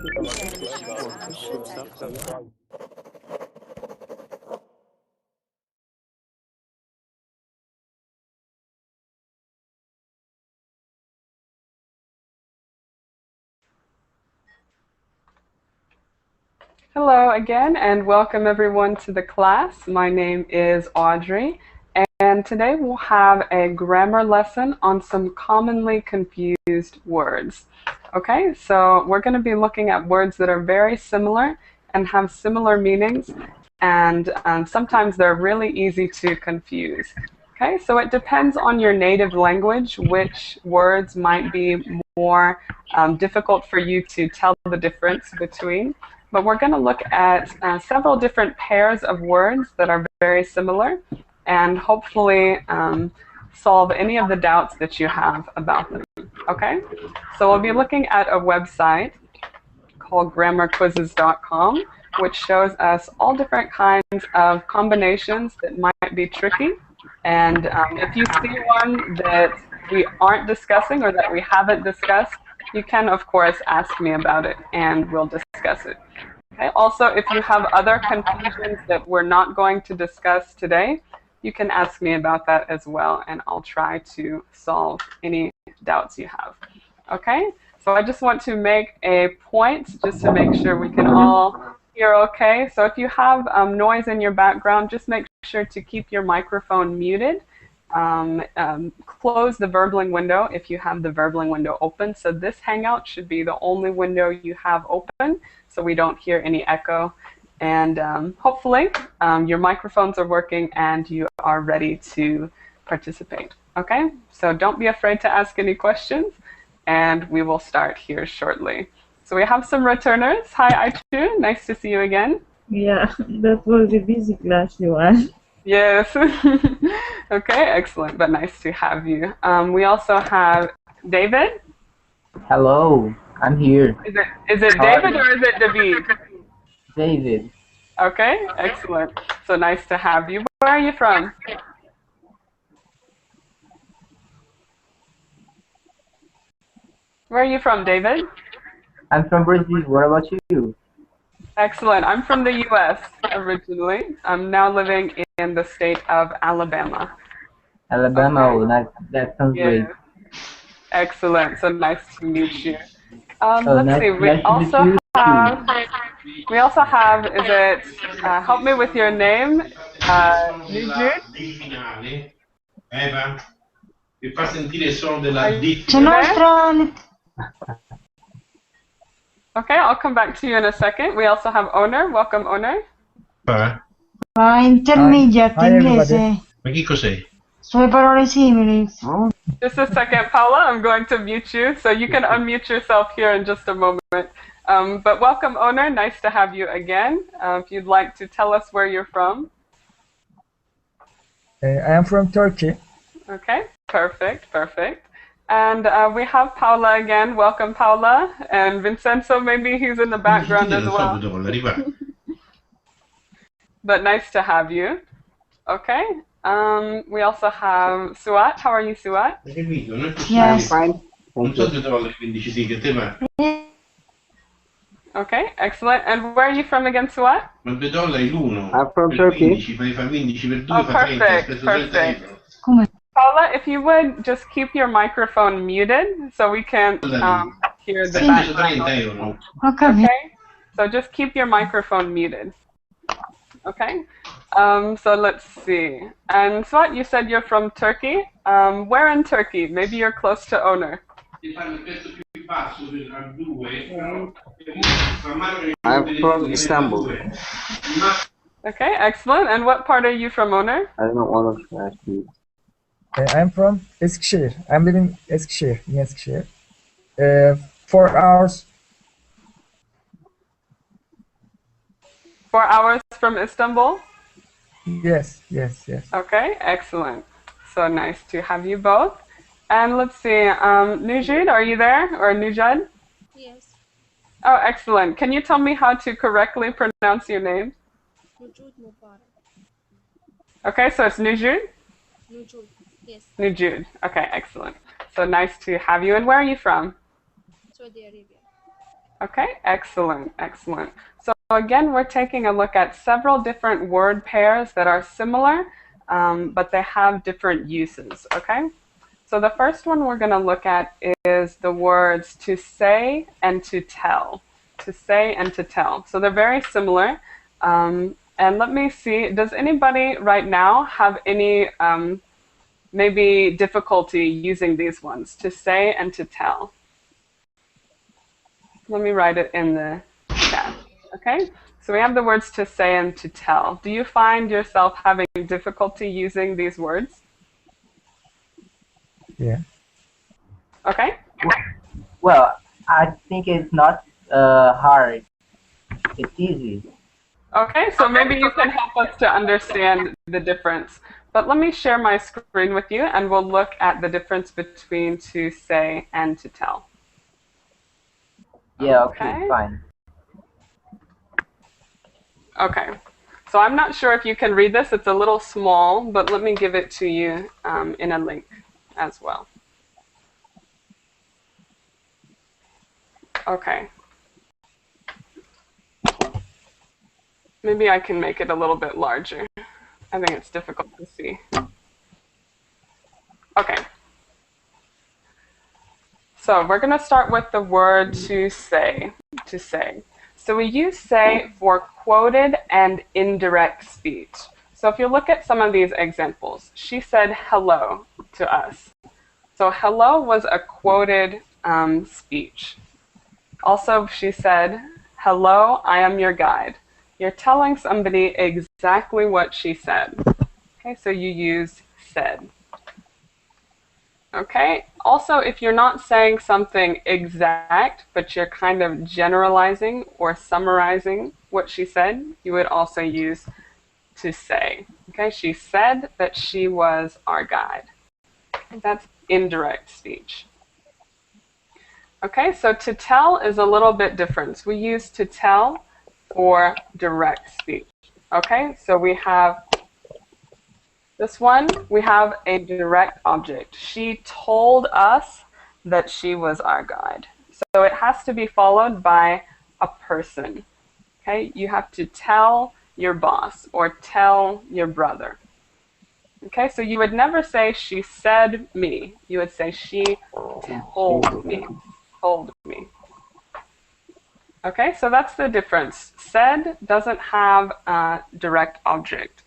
Hello again, and welcome everyone to the class. My name is Audrey, and today we'll have a grammar lesson on some commonly confused words. Okay, so we're going to be looking at words that are very similar and have similar meanings, and sometimes they're really easy to confuse. Okay, so it depends on your native language which words might be more difficult for you to tell the difference between. But we're going to look at several different pairs of words that are very similar and hopefully solve any of the doubts that you have about them. Okay? So we'll be looking at a website called grammarquizzes.com, which shows us all different kinds of combinations that might be tricky. And if you see one that we aren't discussing or that we haven't discussed, you can, of course, ask me about it and we'll discuss it. Okay. Also, if you have other confusions that we're not going to discuss today, you can ask me about that as well, and I'll try to solve any doubts you have. Okay? So I just want to make a point just to make sure we can all hear okay. So if you have noise in your background, just make sure to keep your microphone muted. Close the Verbling window if you have the Verbling window open. So this Hangout should be the only window you have open, so we don't hear any echo. And hopefully your microphones are working and you are ready to participate. Okay? So don't be afraid to ask any questions, and we will start here shortly. So we have some returners. Hi, Aichu. Nice to see you again. Yeah, that was a busy class, Joanne. Yes. Okay, excellent, but nice to have you. We also have David. Hello, I'm here. Is it David or is it David? David. Okay, excellent. So nice to have you. Where are you from? Where are you from, David? I'm from Brazil. What about you? Excellent. I'm from the U.S. originally. I'm now living in the state of Alabama. Alabama. Okay. Oh, that sounds great. Excellent. So nice to meet you. Oh, Let's see. We also have. Is it? Help me with your name. Nijud? Eva, mi fa sentire il suono della Okay, I'll come back to you in a second. We also have Owner. Welcome, Owner. Intermediate inglese. Ma chi cos'è? Sono parole simili. Just a second, Paula. I'm going to mute you, so you can unmute yourself here in just a moment. But welcome, Owner. Nice to have you again. If you'd like to tell us where you're from. I am from Turkey. Okay, perfect. And we have Paula again. Welcome, Paula. And Vincenzo, maybe he's in the background as well. But nice to have you. Okay. We also have Suat. How are you, Suat? Yes. Fine. Okay, excellent. And where are you from again, Suat? I'm from Turkey. Oh, perfect. Paula, if you would just keep your microphone muted so we can hear the background. Okay? So just keep your microphone muted. Okay? So let's see. And Swat, you said you're from Turkey. Where in Turkey? Maybe you're close to Owner. I'm from Istanbul. Okay, excellent. And what part are you from, Owner? I don't want to ask you. I'm from Eskişehir. I'm living in Eskişehir. 4 hours. 4 hours from Istanbul? Yes. Okay, excellent. So nice to have you both. And let's see, Nujud, are you there? Or Nujad? Yes. Oh, excellent. Can you tell me how to correctly pronounce your name? Nujud Mubarak. Okay, so it's Nujud? Nujud, yes. Nujud. Okay, excellent. So nice to have you. And where are you from? Saudi Arabia. Okay, excellent, excellent. So again, we're taking a look at several different word pairs that are similar, but they have different uses, okay? So the first one we're going to look at is the words to say and to tell. To say and to tell. So they're very similar. And let me see, does anybody right now have any maybe difficulty using these ones, to say and to tell? Let me write it in the chat, okay? So we have the words to say and to tell. Do you find yourself having difficulty using these words? Yeah. Okay. Well, I think it's not hard. It's easy. Okay, so maybe you can help us to understand the difference. But let me share my screen with you and we'll look at the difference between to say and to tell. Yeah, okay, fine. Okay, so I'm not sure if you can read this. It's a little small, but let me give it to you in a link as well. Okay. Maybe I can make it a little bit larger. I think it's difficult to see. Okay. So we're going to start with the word to say. To say. So we use say for quoted and indirect speech. So if you look at some of these examples, she said hello to us. So hello was a quoted speech. Also, she said, hello, I am your guide. You're telling somebody exactly what she said. Okay, so you use said. Okay, also if you're not saying something exact, but you're kind of generalizing or summarizing what she said, you would also use to say. Okay, she said that she was our guide. That's indirect speech. Okay, so to tell is a little bit different. We use to tell for direct speech. Okay, so we have this one, we have a direct object. She told us that she was our guide. So it has to be followed by a person. Okay, you have to tell your boss or tell your brother. Okay, so you would never say she said me. You would say she told me. Told me. Okay, so that's the difference. Said doesn't have a direct object.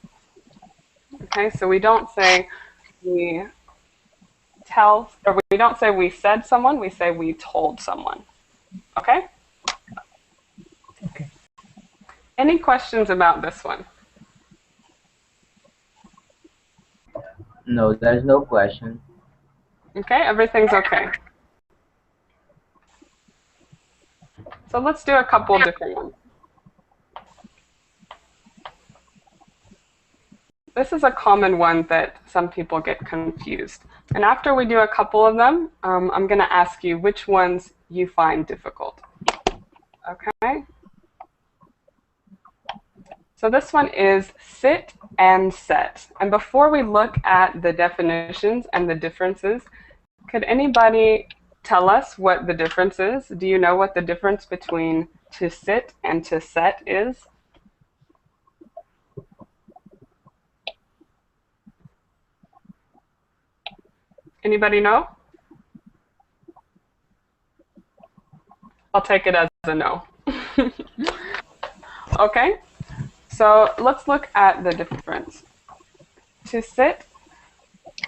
Okay, so we don't say we tell, or we don't say we said someone, we say we told someone. Okay? Okay. Any questions about this one? No, there's no question. Okay, everything's okay. So let's do a couple different ones. This is a common one that some people get confused. And after we do a couple of them, I'm going to ask you which ones you find difficult. Okay? So this one is sit and set. And before we look at the definitions and the differences, could anybody tell us what the difference is? Do you know what the difference between to sit and to set is? Anybody know? I'll take it as a no. Okay, so let's look at the difference. To sit,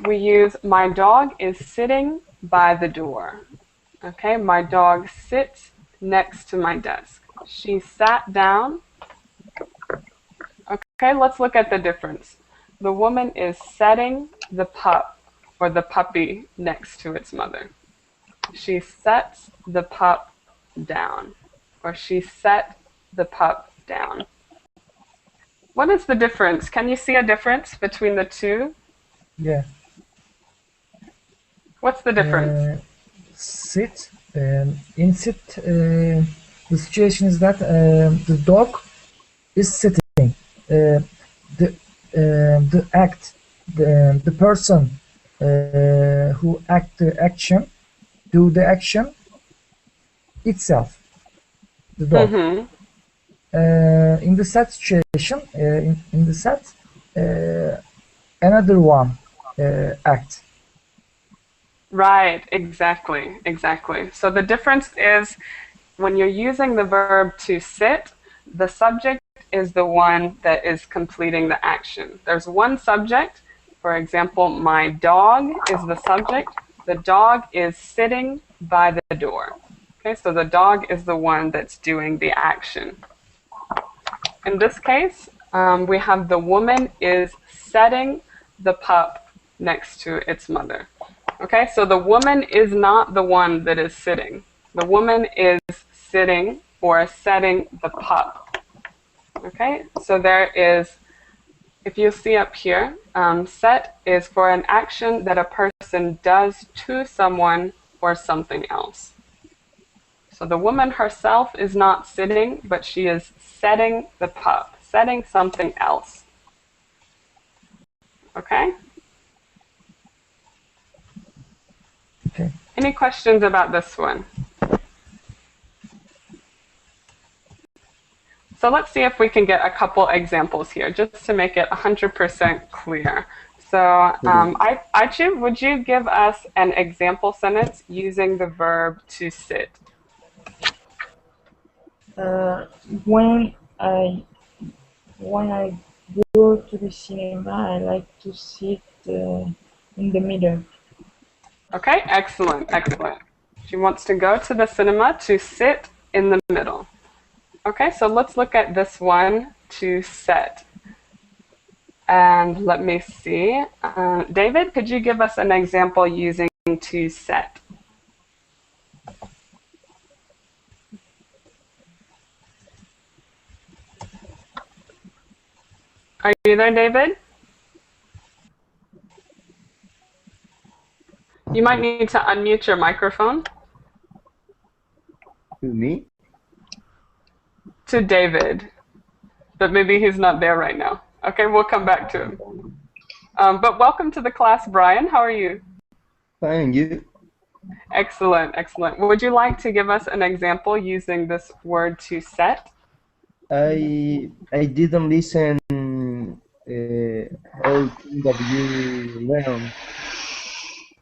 we use my dog is sitting by the door. Okay, my dog sits next to my desk. She sat down. Okay, let's look at the difference. The woman is setting the pup or the puppy next to its mother. She sets the pup down, or she set the pup down. What is the difference? Can you see a difference between the two? Yeah. What's the difference? Sit. In sit, the situation is that the dog is sitting. The act, the person who act the action, do the action itself. the dog. Mm-hmm. In the sad situation, in the sad, another one act. Right, exactly, exactly. So the difference is when you're using the verb to sit, the subject is the one that is completing the action. There's one subject. For example, my dog is the subject. The dog is sitting by the door. Okay, so the dog is the one that's doing the action. In this case, we have the woman is setting the pup next to its mother. Okay, so the woman is not the one that is sitting. The woman is sitting or setting the pup. Okay, so there is, if you see up here, set is for an action that a person does to someone or something else. So the woman herself is not sitting, but she is setting the pup, setting something else. Okay? Okay. Any questions about this one? So let's see if we can get a couple examples here, just to make it 100% clear. So, Aichi, would you give us an example sentence using the verb to sit? When I go to the cinema, I like to sit in the middle. Okay, excellent, excellent. She wants to go to the cinema to sit in the middle. Okay, so let's look at this one, to set. And let me see. David, could you give us an example using to set? Are you there, David? You might need to unmute your microphone. To me? To David, but maybe he's not there right now. Okay, we'll come back to him. But welcome to the class, Brian. How are you? Fine, you? Excellent, excellent. Would you like to give us an example using this word to set? I didn't listen all that you learned.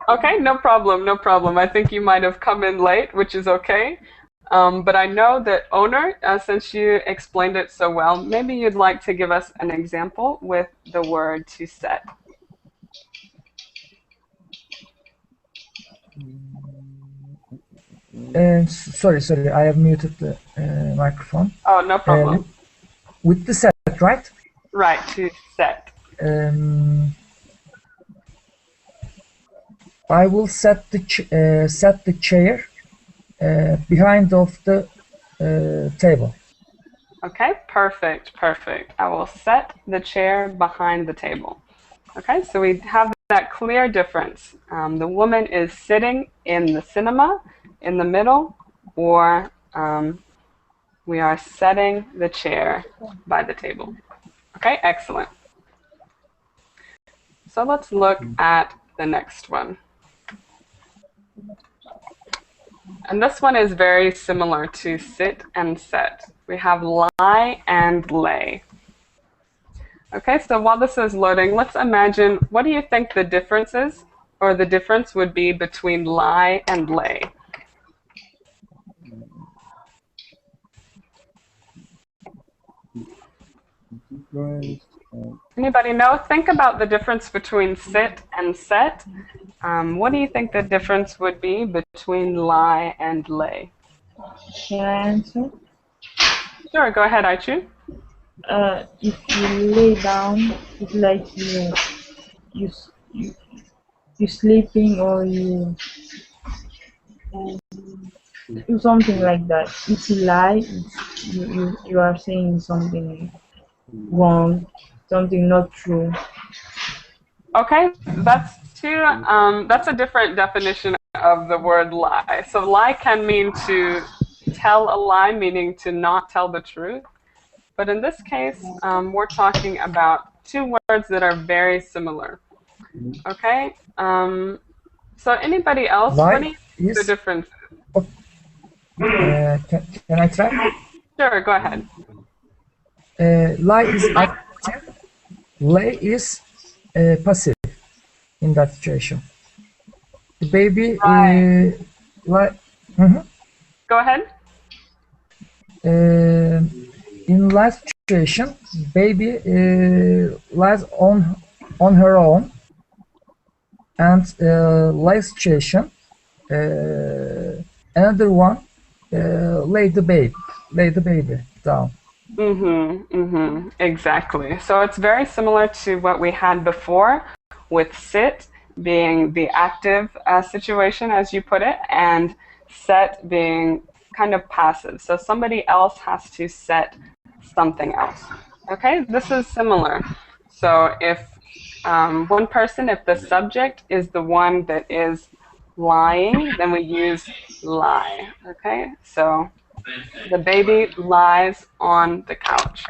Okay, no problem, no problem. I think you might have come in late, which is okay. But I know that owner, since you explained it so well, maybe you'd like to give us an example with the word to set. Sorry, I have muted the microphone. Oh, no problem. With the set, right? Right, to set. I will set the chair behind of the table. Okay, perfect, perfect. I will set the chair behind the table. Okay, so we have that clear difference. The woman is sitting in the cinema, in the middle, or we are setting the chair by the table. Okay, excellent. So let's look at the next one. And this one is very similar to sit and set. We have lie and lay. Okay, so while this is loading, let's imagine, what do you think the difference is, or the difference would be between lie and lay? Anybody know? Think about the difference between sit and set. What do you think the difference would be between lie and lay? Can I answer? Sure, go ahead, Aichu. If you lay down, it's like you sleeping, or you do something like that. If you lie, you are saying something wrong, something not true. Okay, that's a different definition of the word lie. So lie can mean to tell a lie, meaning to not tell the truth. But in this case, we're talking about two words that are very similar. Okay, so anybody else? Lie what do you think is the difference is? can I try? Sure, go ahead. Lie is active, lay is passive in that situation. The baby Right. lie. Mhm. Go ahead. In last situation, baby lies on her own, and last situation, another one lay the baby down. Exactly. So it's very similar to what we had before with sit being the active situation, as you put it, and set being kind of passive. So somebody else has to set something else. Okay, this is similar. So if one person, if the subject is the one that is lying, then we use lie. Okay, so the baby lies on the couch,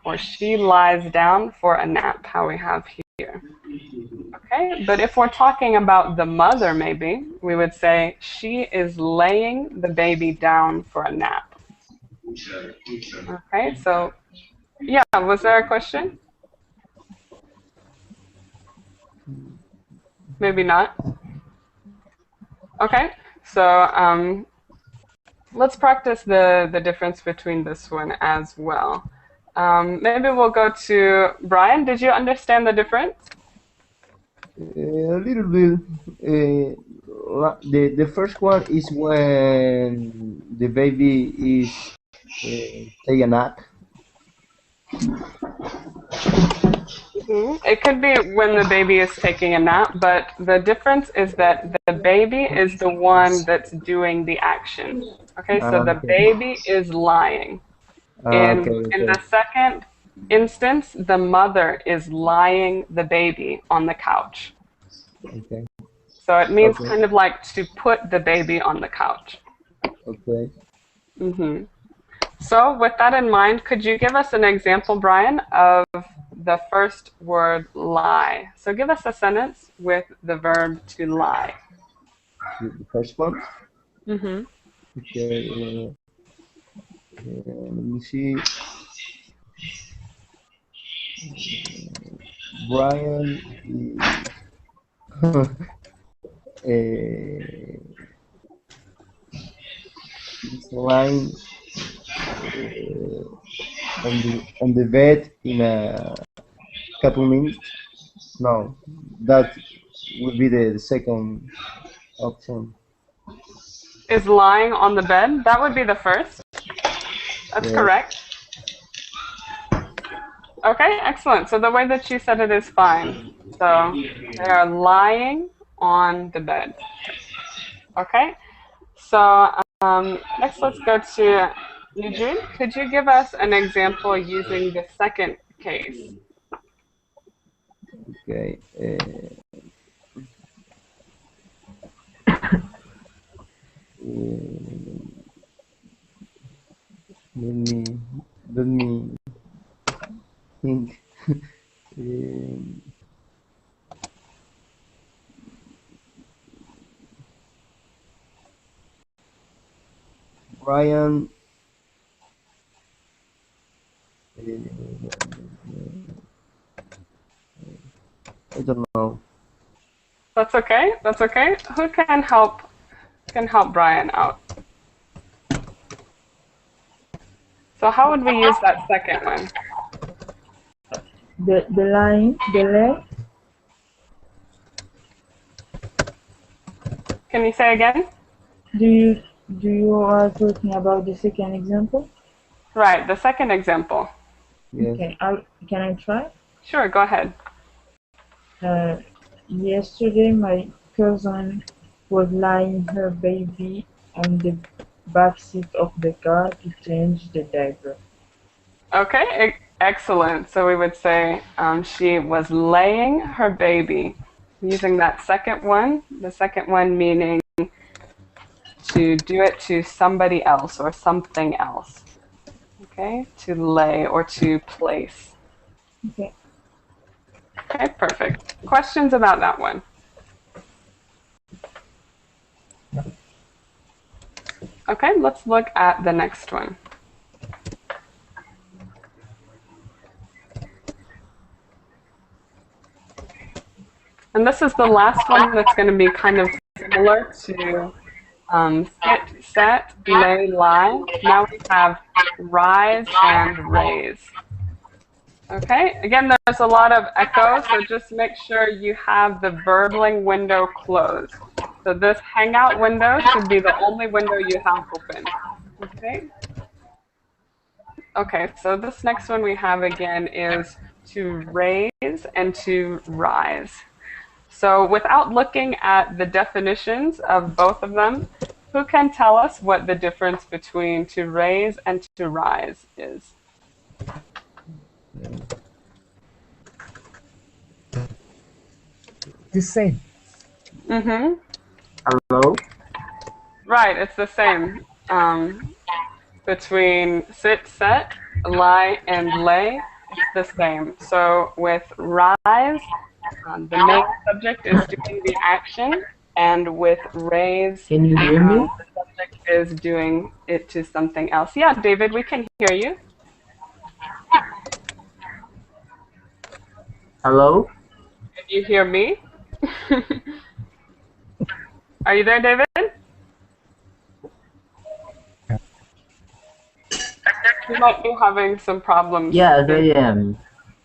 or she lies down for a nap, how we have here. Okay, but if we're talking about the mother, maybe we would say she is laying the baby down for a nap. Okay, so yeah, was there a question? Maybe not. Okay, so let's practice the difference between this one as well. Maybe we'll go to Brian. Did you understand the difference? A little bit. The first one is when the baby is take a nap. It could be when the baby is taking a nap, but the difference is that the baby is the one that's doing the action. Okay, so the Okay. baby is lying. In Okay. in the second instance, the mother is lying the baby on the couch. Okay. So it means Okay. kind of like to put the baby on the couch. Okay. So with that in mind, could you give us an example, Brian, of the first word lie? So give us a sentence with the verb to lie. The first one. Mm-hmm. Okay. Let me see. Brian is lying on the bed in a couple minutes. No, that would be the second option. Is lying on the bed? That would be the first. That's Yeah. correct. Okay, excellent. So the way that you said it is fine. So they are lying on the bed. Okay. So next, let's go to Eugene. Could you give us an example using the second case? Okay. Let me let me think. Um, Brian. I don't know. That's okay. That's okay. Who can help Brian out? So how would we use that second one? The line, the leg. Can you say again? Do you are talking about the second example? Right, the second example. Yes. Okay, can I try? Sure, go ahead. Yesterday, my cousin was lying her baby on the back seat of the car to change the diaper. Okay, excellent. So we would say she was laying her baby, using that second one, the second one meaning to do it to somebody else or something else. Okay, to lay or to place. Okay. Okay, perfect. Questions about that one? Okay, let's look at the next one. And this is the last one that's going to be kind of similar to sit, set, lay, lie. Now we have rise and raise. Okay, again, there's a lot of echo, so just make sure you have the verbling window closed. So this hangout window should be the only window you have open. Okay. Okay, so this next one we have again is to raise and to rise. So without looking at the definitions of both of them, who can tell us what the difference between to raise and to rise is? The same. Mm-hmm. Hello? Right, it's the same. Between sit, set, lie, and lay, it's the same. So with rise, the main subject is doing the action, and with raise, Can you hear me? the subject is doing it to something else. Yeah, David, we can hear you. Hello? Can you hear me? Are you there, David? You might be having some problems. Yes, I am.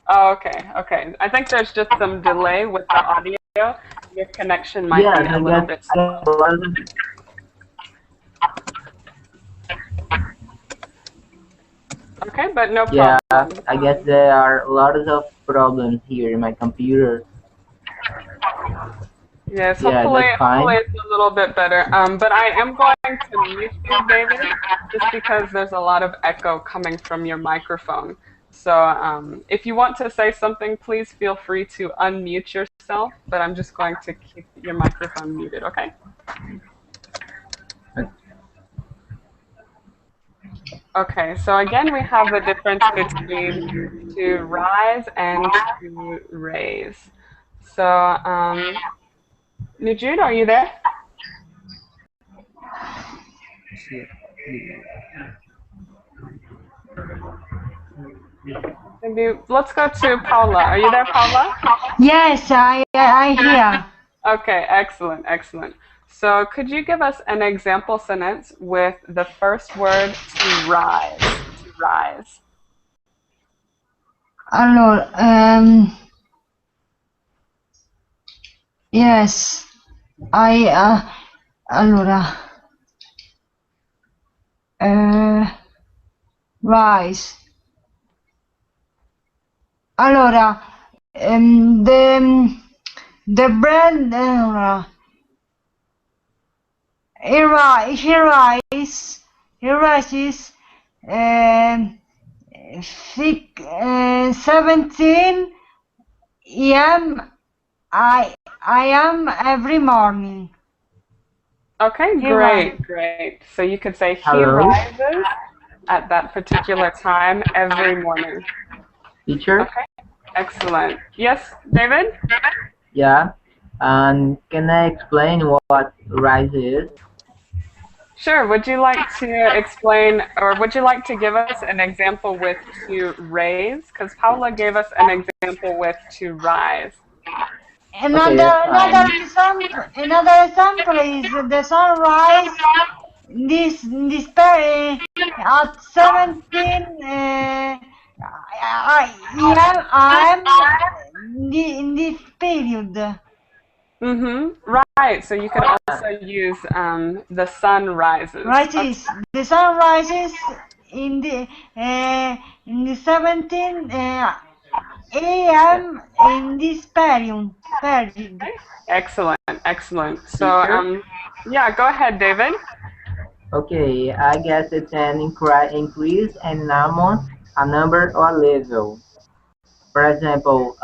Oh, okay, okay. I think there's just some delay with the audio. Your connection might Yes, be a I little guess bit slow. Okay, but no Yeah, problem. I guess there are a lot of problems here in my computer. Yes, Yeah, hopefully, that's fine. hopefully it's a little bit better. But I am going to mute you, David, just because there's a lot of echo coming from your microphone. So if you want to say something, please feel free to unmute yourself, but I'm just going to keep your microphone muted, okay? Okay, so again, we have the difference between to rise and to raise. So, Nujud, are you there? Maybe let's go to Paula. Are you there, Paula? Yes, I hear. Okay, excellent, excellent. So could you give us an example sentence with the first word to rise? To rise. Allora, yes, allora, rise. Allora, the brand, he rises, um, 17 a.m. I am every morning. Okay, He great, great. So you could say he Hello? rises at that particular time every morning. Teacher? Okay, excellent. Yes, David? Yeah. And can I explain what rise is? Sure. Would you like to explain, or would you like to give us an example with to raise? Because Paula gave us an example with to rise. Okay, that's fine. Another example is the sunrise. This at 17 am in this period. Mm-hmm. Right. So you could also use the sun rises. Rises. The sun rises in the 17 a.m. in this period. Excellent, excellent. So yeah, go ahead, David. Okay, I guess it's an increase in amount, a number or level. For example,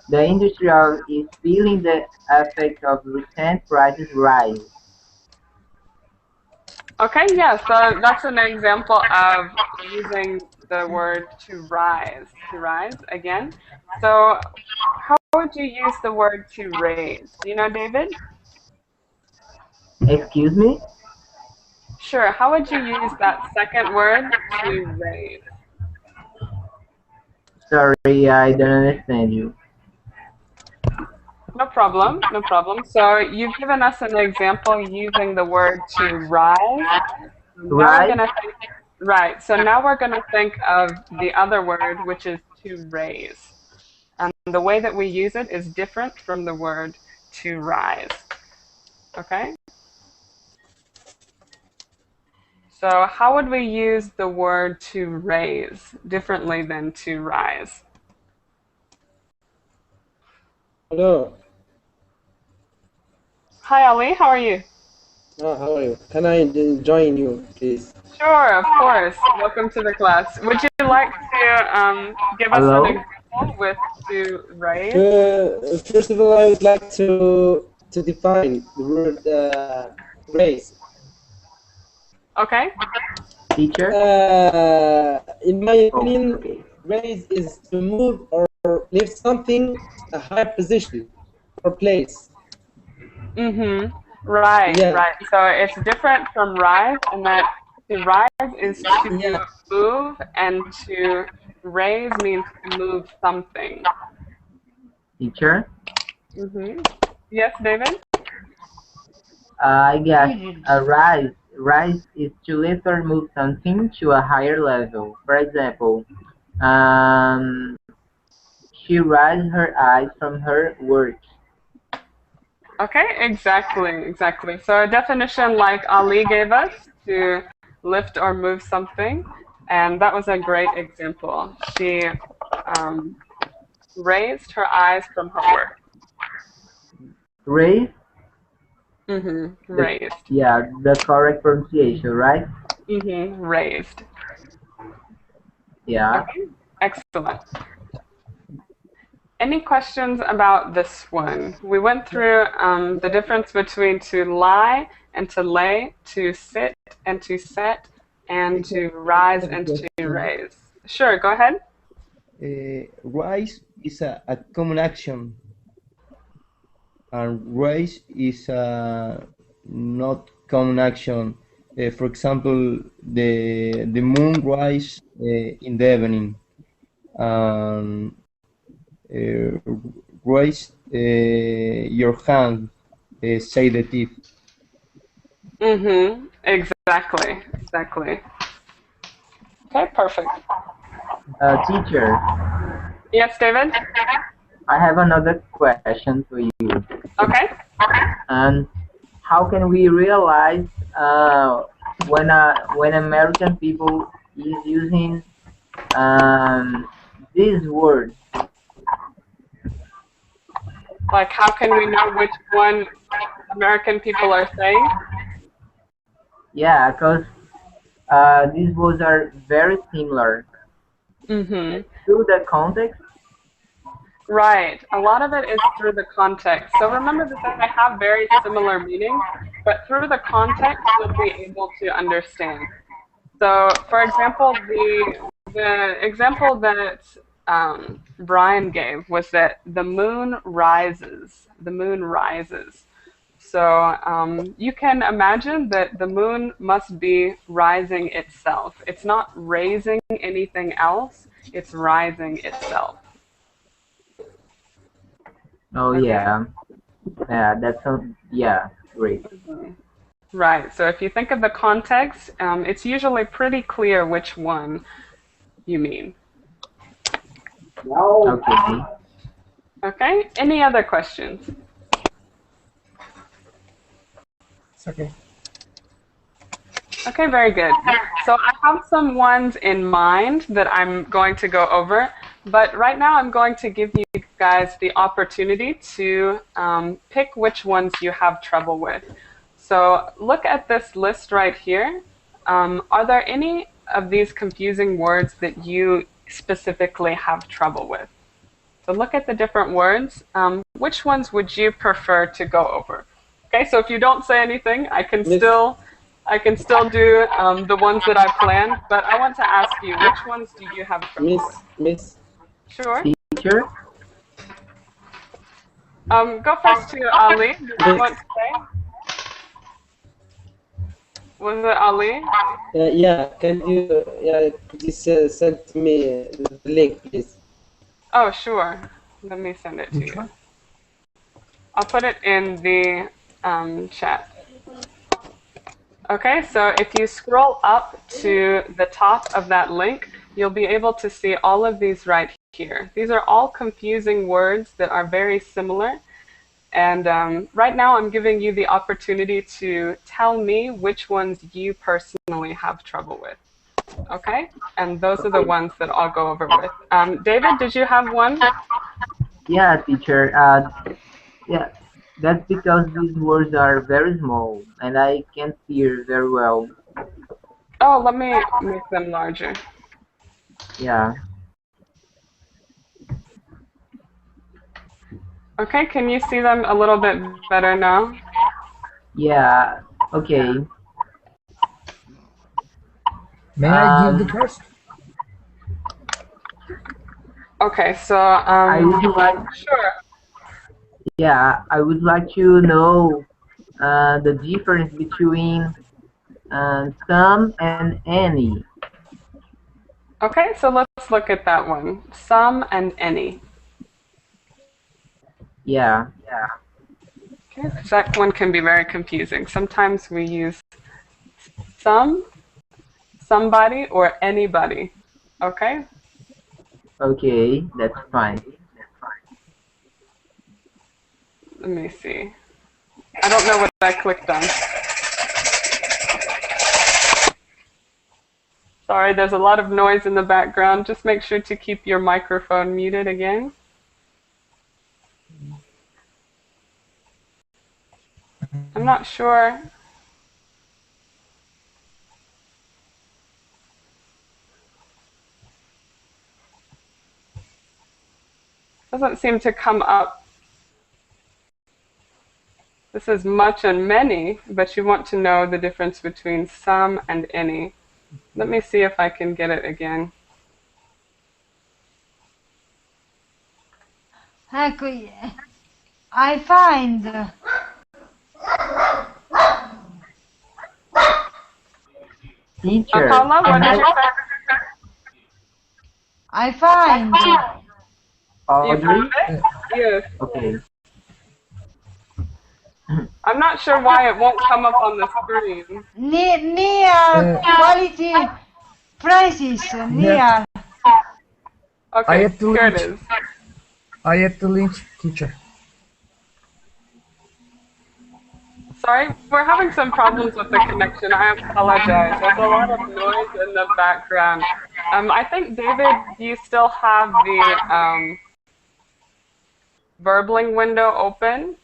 the industrial is feeling the effect of recent prices rise. Okay, yeah, so that's an example of using the word to rise again. So how would you use the word to raise? Do you know, David? Excuse me? Sure, how would you use that second word to raise? Sorry, I don't understand you. No problem, no problem. So you've given us an example using the word to rise. Now we're Right? gonna think, right. So now we're gonna think of the other word, which is to raise. And the way that we use it is different from the word to rise. Okay? So how would we use the word to raise differently than to rise? Hello. Hi, Ali. How are you? Oh, how are you? Can I join you, please? Sure, of course. Welcome to the class. Would you like to give us an Hello? example with to raise? First of all, I would like to define the word raise. Okay. Teacher? In my Oh, opinion, okay. raise is to move or lift something a higher position or place. Mm-hmm. Right, Yeah, right. So it's different from rise in that to rise is yeah. to move and to raise means to move something. Teacher? Mm-hmm. Yes, David? I guess rise is to lift or move something to a higher level. For example, um, she raised her eyes from her work. Okay, exactly. So a definition like Ali gave us to lift or move something, and that was a great example. She um, raised her eyes from her work. Raise, Raised. the correct pronunciation, right? Raised. Yeah. Okay, excellent. Any questions about this one? We went through the difference between to lie and to lay, to sit and to set, and to rise and to raise. Sure, go ahead. Rise is a common action, and raise is a not common action. For example, the moon rise in the evening, and raise your hand, say the thief. Exactly. Okay, perfect. Teacher, Yes, David? I have another question for you. Okay. And how can we realize when American people is using these words? Like, how can we know which one American people are saying? Yeah, because these words are very similar. Through the context, Right. A lot of it is through the context. So remember that they have very similar meanings, but through the context, you'll be able to understand. So, for example, the example that Brian gave was that the moon rises. The moon rises. So you can imagine that the moon must be rising itself. It's not raising anything else, it's rising itself. oh Okay? yeah, yeah, great. Right. So if you think of the context, it's usually pretty clear which one you mean. Okay. Okay? Any other questions? It's okay. Okay, very good. So I have some ones in mind that I'm going to go over, but right now I'm going to give you guys the opportunity to pick which ones you have trouble with. So look at this list right here. Are there any of these confusing words that you specifically have trouble with? So look at the different words. Which ones would you prefer to go over? Okay, so if you don't say anything, I can still do the ones that I planned, but I want to ask you, which ones do you have trouble with? Miss. Sure. Teacher, Go first to Ali. Did you want to say? Was it Ali? Yeah, can you please send to me the link, please? Oh, sure. Let me send it to Which you. one? I'll put it in the chat. Okay, so if you scroll up to the top of that link, you'll be able to see all of these right here. These are all confusing words that are very similar. And right now I'm giving you the opportunity to tell me which ones you personally have trouble with. Okay? And those are the ones that I'll go over with. David, did you have one? Yeah, teacher. Yeah, that's because these words are very small and I can't hear very well. Oh, let me make them larger. Yeah. Okay, can you see them a little bit better now? Yeah. Okay. May I give the first? Okay, so I would like. sure. Yeah, I would like to know the difference between some and any. Okay, so let's look at that one. Some and any. Yeah. Okay, that one can be very confusing. Sometimes we use some, somebody, or anybody. Okay? Okay, that's fine. Let me see. I don't know what I clicked on. Sorry, there's a lot of noise in the background. Just make sure to keep your microphone muted again. I'm not sure. Doesn't seem to come up. This is much and many, but you want to know the difference between some and any. Let me see if I can get it again. Ecco, I find. Teacher. Paula, what did you say? I find. You Audrey? found it? Yes. Okay. I'm not sure why it won't come up on the screen. Near quality prices. Near. Okay, have to here it link. is. I have the link, teacher. Sorry, we're having some problems with the connection. I apologize. There's a lot of noise in the background. I think, David, you still have the Verbling window open.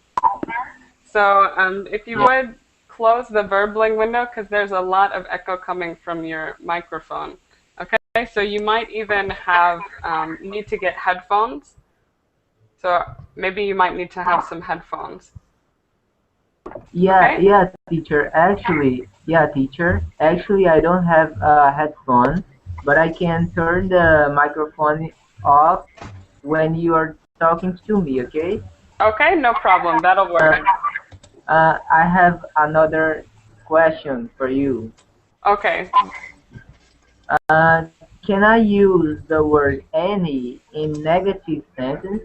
So if you would close the Verbling window, because there's a lot of echo coming from your microphone. Okay, so you might even have need to get headphones. So maybe you might need to have some headphones. Yeah, Okay? yeah, teacher. Actually, I don't have headphones, but I can turn the microphone off when you are talking to me, okay? Okay, no problem. That'll work. I have another question for you. Okay. Can I use the word any in negative sentence?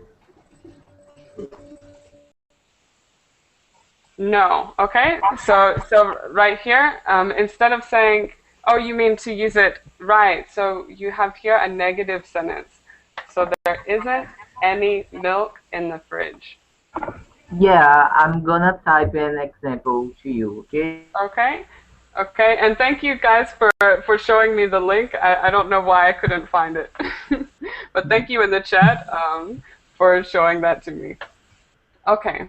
No. Okay. So right here, instead of saying, oh, you mean to use it right. So you have here a negative sentence. So there isn't any milk in the fridge. Yeah, I'm gonna type an example to you, okay? Okay. Okay. And thank you guys for showing me the link. I don't know why I couldn't find it. But thank you in the chat for showing that to me. Okay.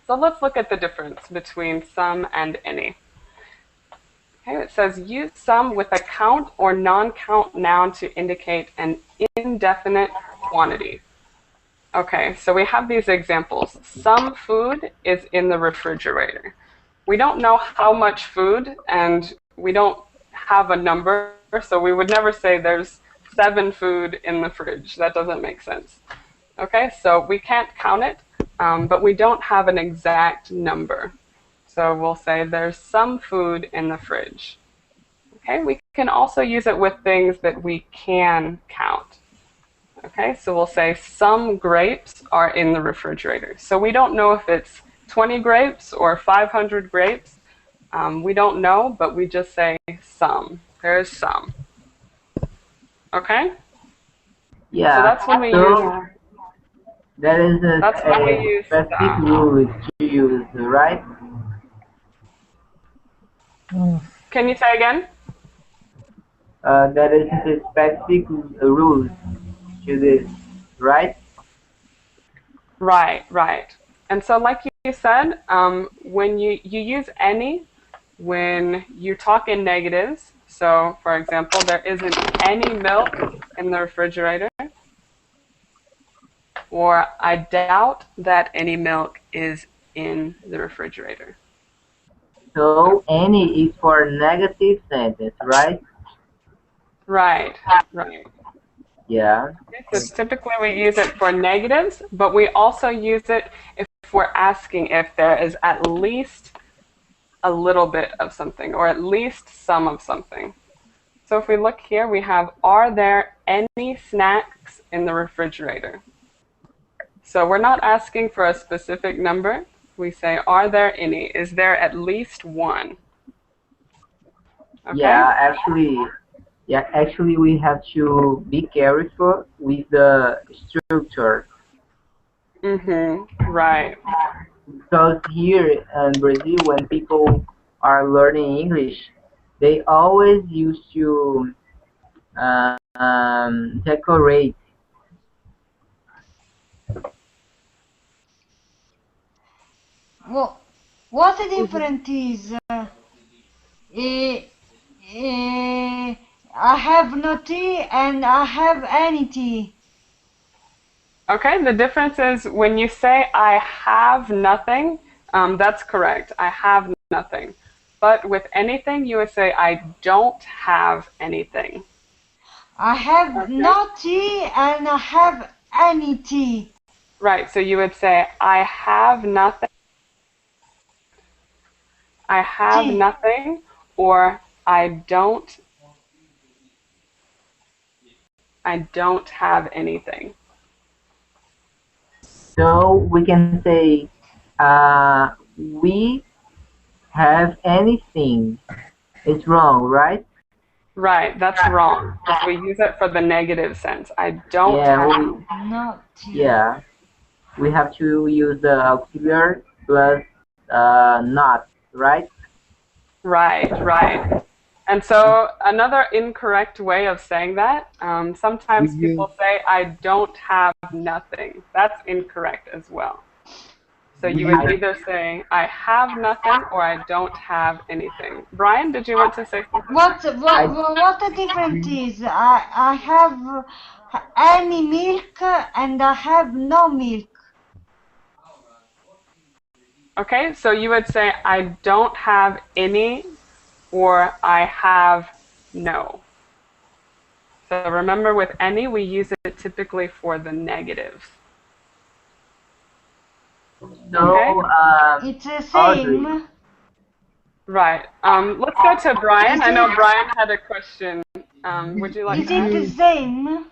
So let's look at the difference between some and any. Okay, it says use some with a count or non-count noun to indicate an indefinite quantity. Okay, so we have these examples. Some food is in the refrigerator. We don't know how much food, and we don't have a number, so we would never say there's 7 food in the fridge. That doesn't make sense. Okay, so we can't count it, but we don't have an exact number. So we'll say there's some food in the fridge. Okay, we can also use it with things that we can count. Okay, so we'll say some grapes are in the refrigerator. So we don't know if it's 20 grapes or 500 grapes. We don't know, but we just say some. There's some. Okay? Yeah. So that's when we So use. that is That's when we use specific some. rule to use, right? Can you say again? That is a specific rule to this, right? Right, right. And so like you said, when you use any when you talk in negatives. So for example, there isn't any milk in the refrigerator, or I doubt that any milk is in the refrigerator. So any is for negative sentence, right? Right, right. Yeah. So typically we use it for negatives, but we also use it if we're asking if there is at least a little bit of something or at least some of something. So if we look here, we have, are there any snacks in the refrigerator? So we're not asking for a specific number. We say, are there any? Is there at least one? Okay? Yeah, actually we have to be careful with the structure. Right. Because here in Brazil, when people are learning English, they always used to decorate. Well, what the difference is? Eh, I have no tea and I have any tea. Okay, the difference is when you say I have nothing, that's correct. I have nothing. But with anything, you would say I don't have anything. I have Okay? no tea and I have any tea. Right, so you would say I have nothing. I have Tea. nothing, or I don't have anything. So we can say we have anything. It's wrong, right? Right, that's wrong. Because we use it for the negative sense. I don't Yeah, have. No tea. yeah. We have to use the auxiliary plus not, right? Right, right. And so another incorrect way of saying that, We sometimes use people say, I don't have nothing. That's incorrect as well. So we you would use either say, I have nothing, or I don't have anything. Brian, did you want to say something? What I the difference we is? I have any milk and I have no milk. Okay, so you would say, I don't have any, or I have no. So remember, with any, we use it typically for the negative. Okay? so It's the Audrey. same. Right. Let's go to Brian. Is I know it Brian had a question. Would you like is to it ask? the same?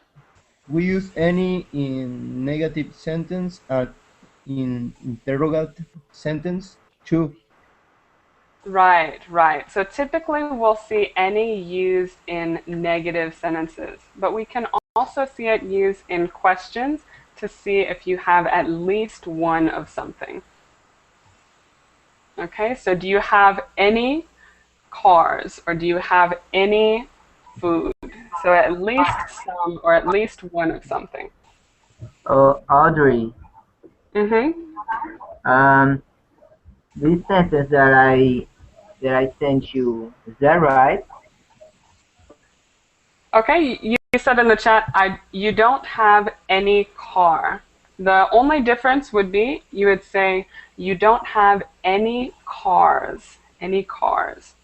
we use any in negative sentence and in interrogative sentence too. Right, right. So typically we'll see any used in negative sentences, but we can also see it used in questions to see if you have at least one of something. Okay, so do you have any cars, or do you have any food? So at least some, or at least one of something. Audrey. Mm-hmm. Um, this sentence that I sent you, is that right? Okay, you said in the chat, you don't have any car. The only difference would be you would say you don't have any cars. Any cars.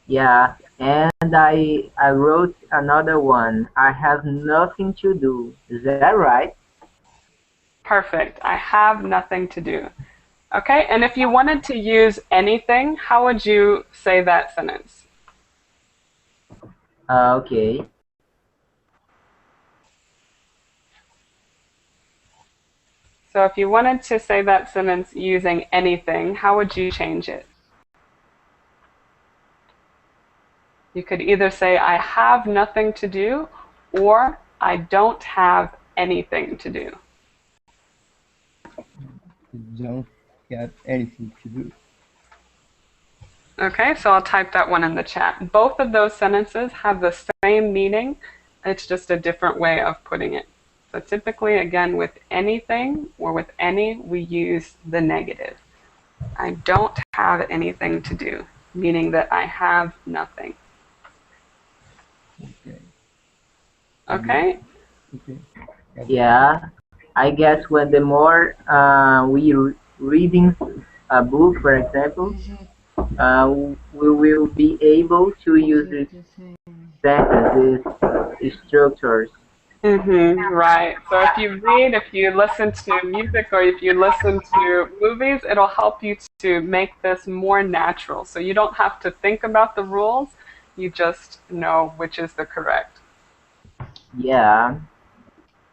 Yeah, and I wrote another one. I have nothing to do. Is that right? Perfect. I have nothing to do. Okay, and if you wanted to use anything, how would you say that sentence? Okay. So if you wanted to say that sentence using anything, how would you change it? You could either say, I have nothing to do, or I don't have anything to do. Don't have anything to do. Okay, so I'll type that one in the chat. Both of those sentences have the same meaning. It's just a different way of putting it. So typically, again, with anything or with any, we use the negative. I don't have anything to do, meaning that I have nothing. Okay. Okay? Okay. Yeah, I guess when the more we reading a book, for example, we will be able to use these sentences, structures. Right. So if you read, if you listen to music, or if you listen to movies, it'll help you to make this more natural. So you don't have to think about the rules. You just know which is the correct. Yeah.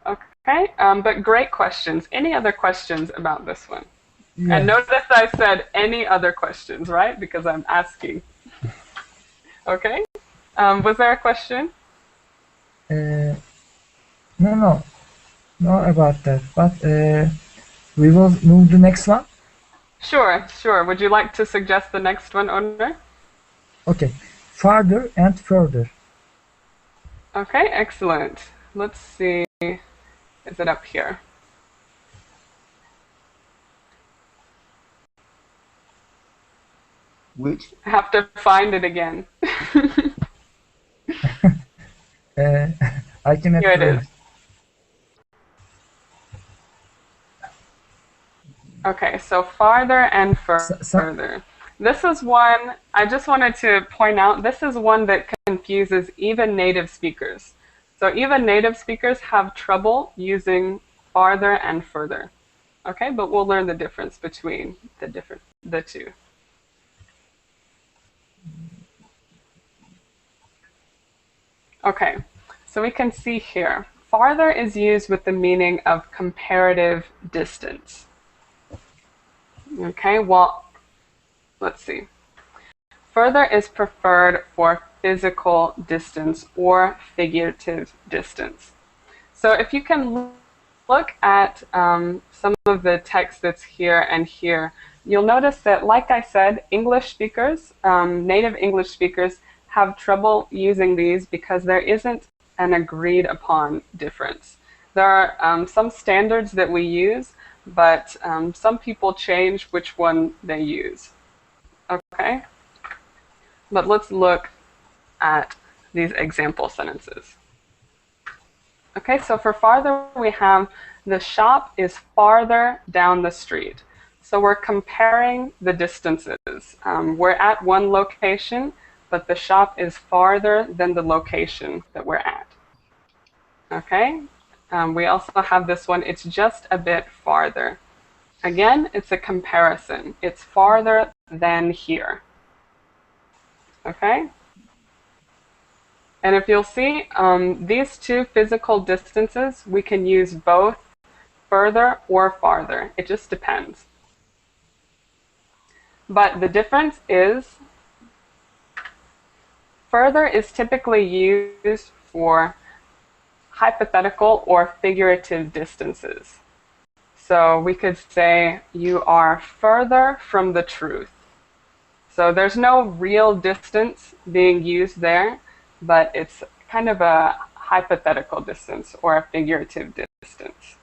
Okay. But great questions. Any other questions about this one? Yeah. And notice I said any other questions, right? Because I'm asking. Okay. Was there a question? No, not about that. But we will move the next one. Sure. Would you like to suggest the next one, owner? Okay. Farther and further. Okay, excellent. Let's see. Is it up here? Which? I have to find it again. I can Here it is. Okay, so farther and further. This is one, I just wanted to point out, this is one that confuses even native speakers. So even native speakers have trouble using farther and further. Okay, but we'll learn the difference between the two. Okay, so we can see here, farther is used with the meaning of comparative distance. Okay, well, let's see. Further is preferred for physical distance or figurative distance. So if you can look at some of the text that's here and here, you'll notice that, like I said, English speakers, native English speakers, have trouble using these because there isn't an agreed upon difference. There are some standards that we use, but some people change which one they use. Okay? But let's look at these example sentences. Okay, so for farther, we have the shop is farther down the street. So we're comparing the distances. We're at one location, but the shop is farther than the location that we're at. Okay? We also have this one, it's just a bit farther. Again, it's a comparison. It's farther than here. Okay? And if you'll see, these two physical distances, we can use both further or farther. It just depends. But the difference is, further is typically used for hypothetical or figurative distances. So we could say, you are further from the truth. So there's no real distance being used there, but it's kind of a hypothetical distance or a figurative distance.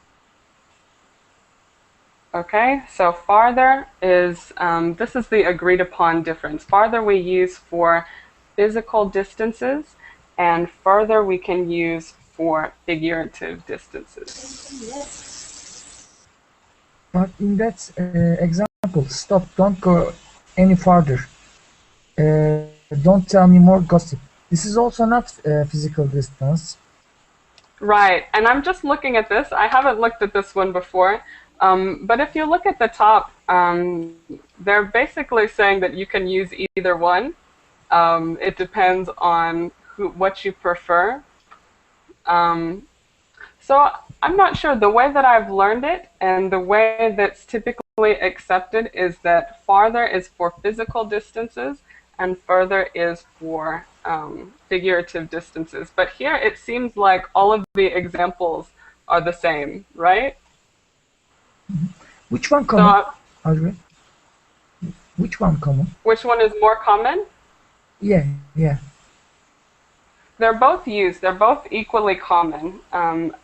Okay, so farther is, this is the agreed upon difference. Farther we use for physical distances, and further we can use for figurative distances. But in that example, stop, don't go any farther. Don't tell me more gossip. This is also not physical distance. Right, and I'm just looking at this. I haven't looked at this one before. But if you look at the top, they're basically saying that you can use either one. It depends on what you prefer. So I'm not sure. The way that I've learned it and the way that's typically accepted is that farther is for physical distances and further is for figurative distances. But here it seems like all of the examples are the same, right? Which one common, So, Audrey? Which one common? which one is more common? Yeah, yeah. They're both used. They're both equally common.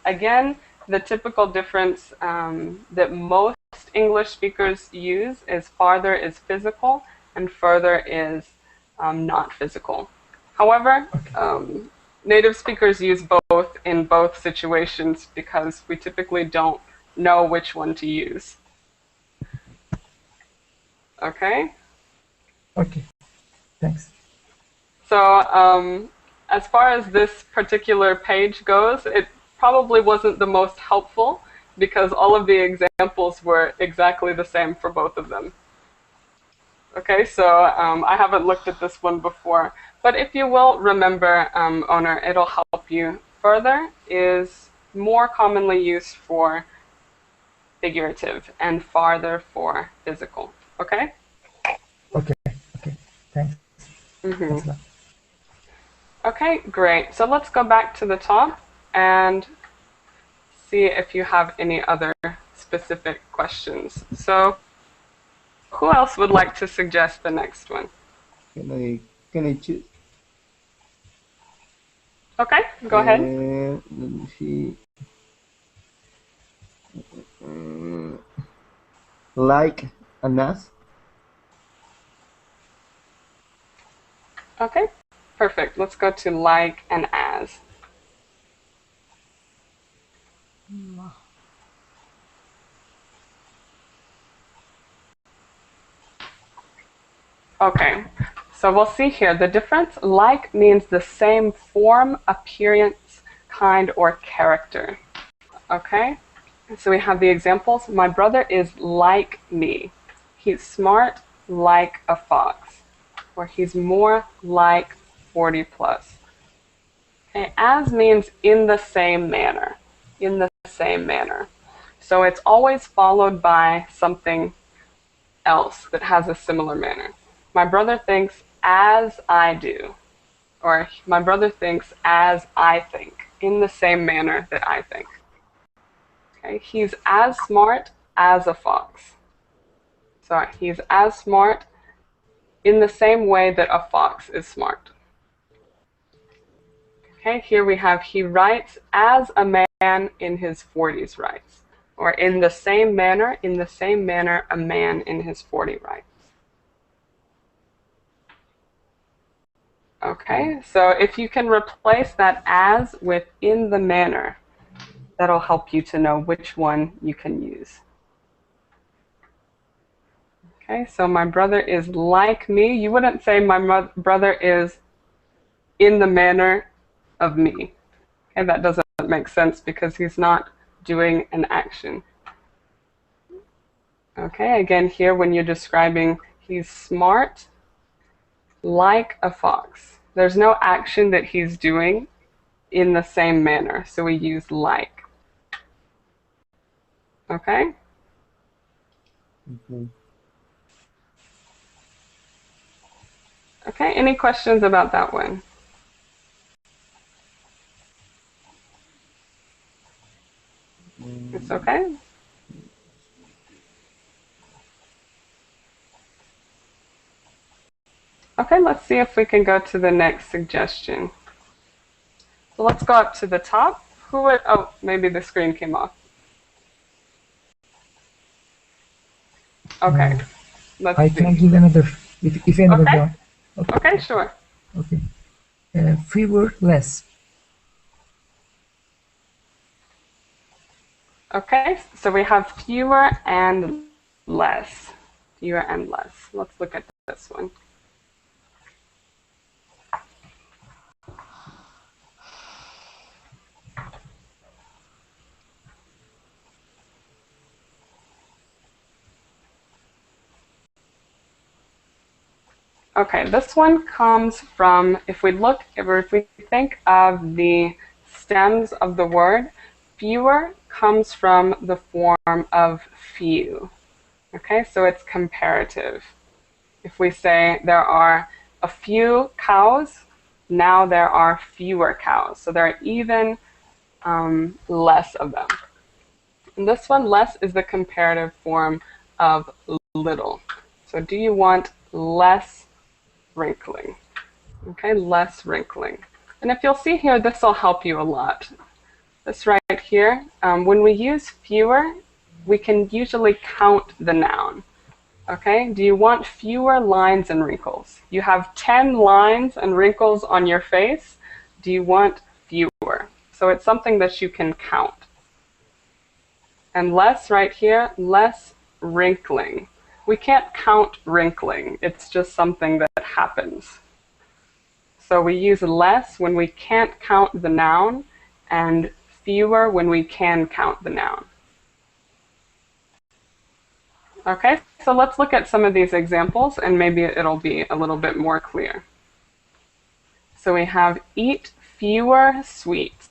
Again, the typical difference that most English speakers use is farther is physical and further is not physical. However, native speakers use both in both situations because we typically don't know which one to use. Okay? Okay, thanks. So as far as this particular page goes, it probably wasn't the most helpful because all of the examples were exactly the same for both of them. Okay, so I haven't looked at this one before, but if you will remember, owner, it'll help you. Further is more commonly used for figurative and farther for physical. Okay? Okay, thanks. Mm-hmm. Thanks a lot. Okay, great. So let's go back to the top and see if you have any other specific questions. So who else would like to suggest the next one? Can I choose? Okay, go ahead. Let me see. Like an ass. Okay, perfect. Let's go to like and as. Okay, so we'll see here. The difference, like means the same form, appearance, kind, or character. Okay, so we have the examples. My brother is like me. He's smart like a fox. Or he's more like 40 plus. Okay, as means in the same manner. In the same manner. So it's always followed by something else that has a similar manner. My brother thinks as I do. Or my brother thinks as I think. In the same manner that I think. Okay, he's as smart as a fox. So he's as smart in the same way that a fox is smart. Okay, here we have he writes as a man in his 40s writes. Or in the same manner a man in his 40 writes. Okay, so if you can replace that as with in the manner, that'll help you to know which one you can use. Okay, so my brother is like me. You wouldn't say my brother is in the manner of me. Okay, that doesn't make sense because he's not doing an action. Okay, again here when you're describing he's smart like a fox. There's no action that he's doing in the same manner, so we use like. Okay? Okay. Okay, any questions about that one? It's okay? Okay, let's see if we can go to the next suggestion. So let's go up to the top. Who would, oh, maybe the screen came off. Okay, let's I see. can give another, if another Okay. one. Okay, sure. Okay. Fewer, less. Okay, so we have fewer and less. Fewer and less. Let's look at this one. Okay, this one comes from, if we think of the stems of the word, fewer comes from the form of few. Okay, so it's comparative. If we say there are a few cows, now there are fewer cows. So there are even less of them. And this one, less, is the comparative form of little. So do you want less wrinkling? Okay, less wrinkling. And if you'll see here, this will help you a lot. This right here, when we use fewer, we can usually count the noun. Okay, do you want fewer lines and wrinkles? You have 10 lines and wrinkles on your face. Do you want fewer? So it's something that you can count. And less right here, less wrinkling. We can't count wrinkling. It's just something that happens. So we use less when we can't count the noun and fewer when we can count the noun. Okay, so let's look at some of these examples and maybe it'll be a little bit more clear. So we have eat fewer sweets.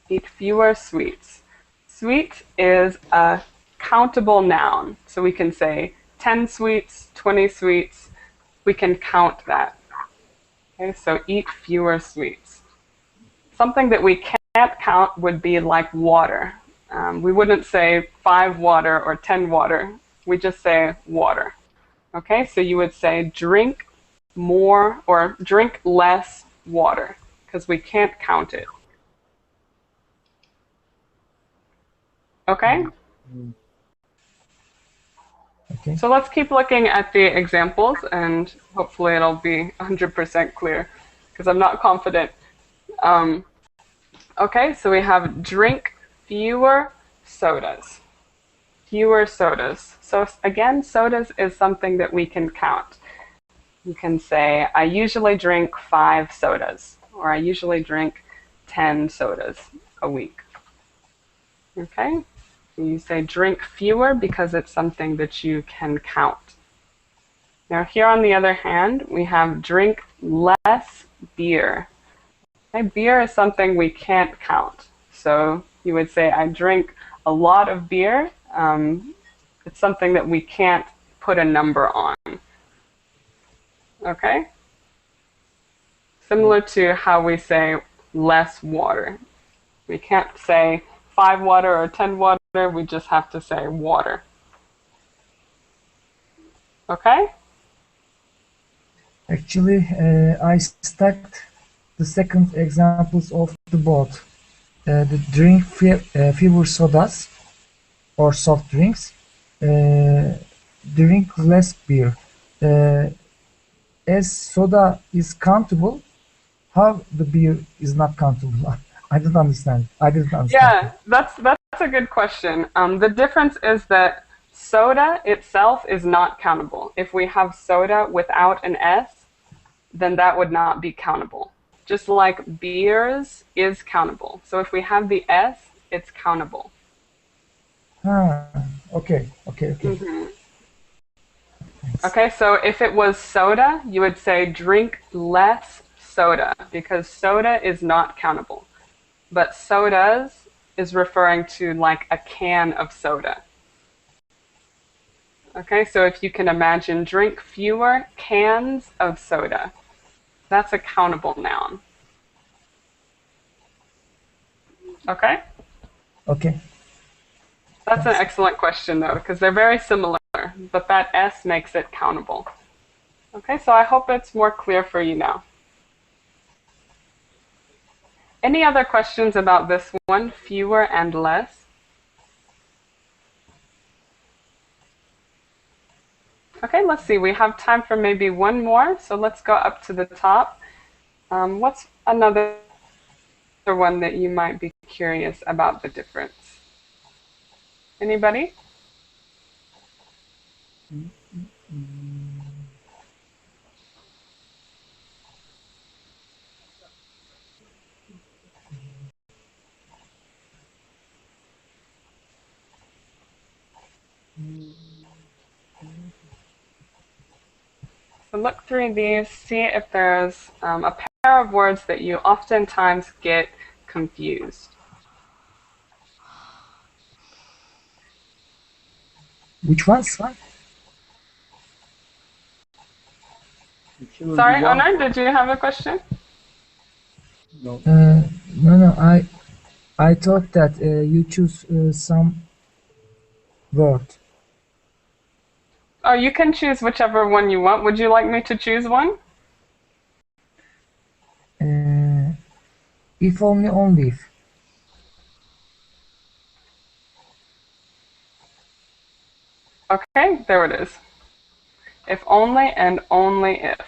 Eat fewer sweets. Sweets is a countable noun. So we can say 10 sweets, 20 sweets. We can count that. Okay, so eat fewer sweets. Something that we can't count would be like water. We wouldn't say 5 water or 10 water. We just say water. Okay, so you would say drink more or drink less water because we can't count it. Okay? Okay. So let's keep looking at the examples and hopefully it'll be 100% clear because I'm not confident. Okay, so we have drink fewer sodas. Fewer sodas. So again, sodas is something that we can count. You can say, I usually drink 5 sodas, or I usually drink 10 sodas a week. Okay? You say drink fewer because it's something that you can count. Now here on the other hand, we have drink less beer. Okay, beer is something we can't count. So you would say I drink a lot of beer. It's something that we can't put a number on. Okay? Similar to how we say less water. We can't say 5 water or 10 water, we just have to say water. Okay? Actually, I stacked the second examples of the both. The drink fewer sodas or soft drinks, drink less beer. As soda is countable, how the beer is not countable? I didn't understand. Yeah, that's a good question. The difference is that soda itself is not countable. If we have soda without an S, then that would not be countable. Just like beers is countable. So if we have the S, it's countable. Okay. Mm-hmm. Okay, so if it was soda, you would say drink less soda because soda is not countable. But sodas is referring to like a can of soda. Okay, so if you can imagine, drink fewer cans of soda. That's a countable noun. Okay? Okay. That's an excellent question though, because they're very similar, but that S makes it countable. Okay, so I hope it's more clear for you now. Any other questions about this one, fewer and less? Okay, let's see. We have time for maybe one more, so let's go up to the top. What's another one that you might be curious about the difference? Anybody? So look through these, see if there's a pair of words that you oftentimes get confused. Which ones? Sorry, Onar, did you have a question? No. No. I thought that you choose some word. Oh, you can choose whichever one you want. Would you like me to choose one? If only if. Okay, there it is. If only and only if.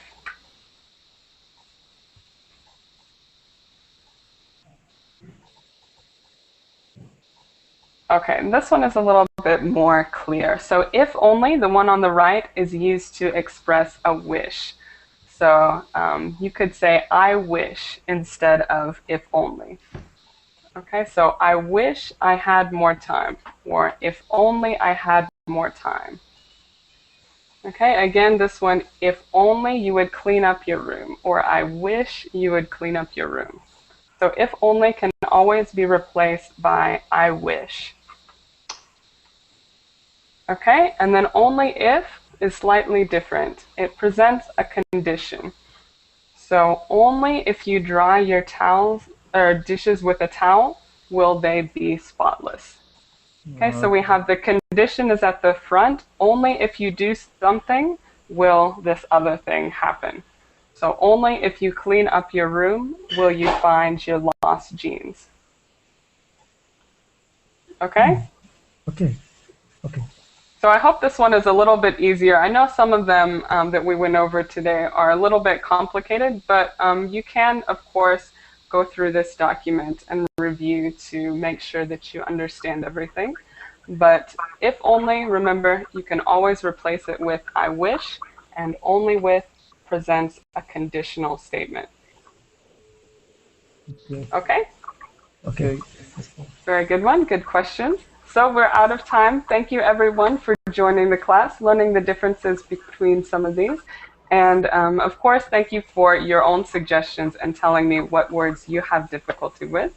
Okay, and this one is a little bit more clear. So if only, the one on the right, is used to express a wish. So you could say I wish instead of if only. Okay, so I wish I had more time, or if only I had more time. Okay, again, this one, if only you would clean up your room, or I wish you would clean up your room. So if only can always be replaced by I wish. Okay, and then only if is slightly different. It presents a condition. So only if you dry your towels or dishes with a towel will they be spotless. Okay, so we have the condition is at the front. Only if you do something will this other thing happen. So only if you clean up your room will you find your lost jeans. Okay? Okay. So I hope this one is a little bit easier. I know some of them that we went over today are a little bit complicated, but you can, of course, go through this document and review to make sure that you understand everything. But if only, remember, you can always replace it with I wish, and only with presents a conditional statement. Okay? Okay. Very good one. Good questions. So we're out of time. Thank you, everyone, for joining the class, learning the differences between some of these. And of course, thank you for your own suggestions and telling me what words you have difficulty with.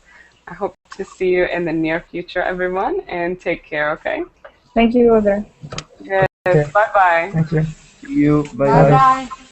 I hope to see you in the near future, everyone, and take care, okay? Thank you, Audrey. Yes, Okay. bye-bye. Thank you. You. Bye Bye bye. bye.